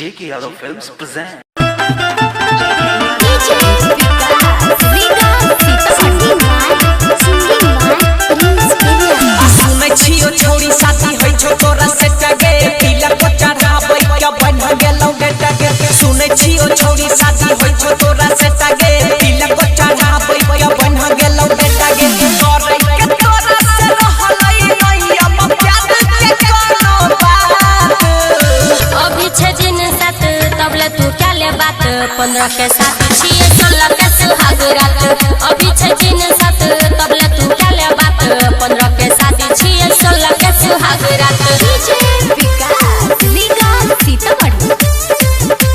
JK Yadav Films present. छोड़ी साथी होई छो तोरा से टगे पीला को चढ़ाबै के बन गेलौ बेटा के सुनै छियो छोड़ी साथी होई छो तोरा से टगे पीला को चढ़ाबै के बन गेलौ बेटा के करे के तोरा से रहलै नहीं अब प्यार के कोनो बात अभी छे दिन साथ तबले तू क्या ले बात 15 के साथ छिए 16 के सुहाग रात अभी छे दिन साथ तबले तू क्या ले बात 15 के साथ छिए 16 के सुहाग रात डीजे विकास लीगल सीतामढ़ी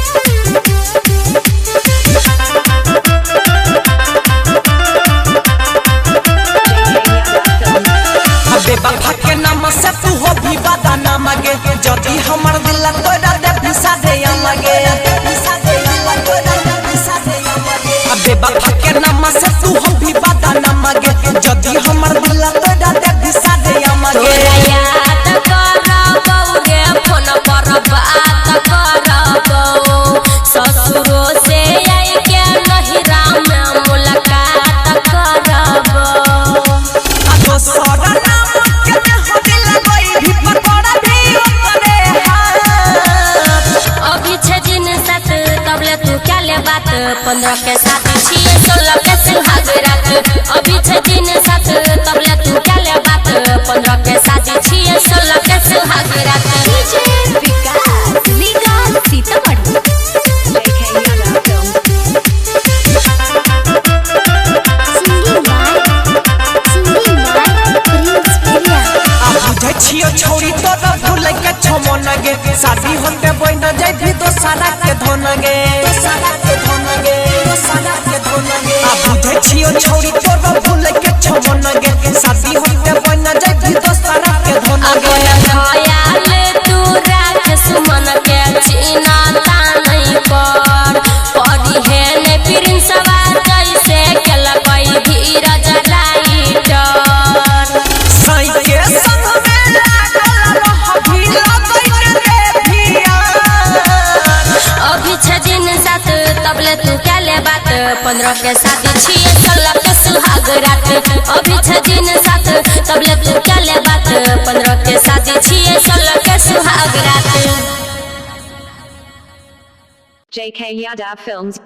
बेबा के नाम से तू हो भी बादा ना मांगे जदी हमर दिल तोरा दे पिसा दे लगे बेबा के नाम से तू हो भी बादा ना मांगे जदी हमर दिल तोरा दे पिसा दे लगे याद करबौ रे फोन पर बात करबौ ससुरो से आई के नहिरा में मुलाकात करबौ दोसर नाम के हो दिल गई भी पर बड़ा भी करे अभी छे दिन साथ तबले तू क्या ले बात 15 के साथ छिए 16 के सुहाग रात अभी छे दिन साथ तबले तू क्या ले बात 15 के साथ छिए 16 के सुहाग रात डीजे विकास लीगल सीतामढ़ी छियो छोड़ी तोरा भूल के छमन गे शादी होते बन जाई भी दोसरा के धन गे आ बुझे छियो छोड़ी तोरा भूल के छमन गे शादी होते बन जाई भी दोसरा के धन गे खयाल तू राख सुमन के चिना नहीं कर पड़ी है ने प्रिंसवा जैसे केला कोई धीरज राइटर सही के संग में लागल रह भी लगई रे भिया अभी छे दिन साथ तबले तू क्या ले बात 15 के साथ छिए 16 के सुहाग रात अभी छे दिन साथ तबले तू क्या ले बात 15 के साथ छिए 16 के सुहाग रात JK Yadav Films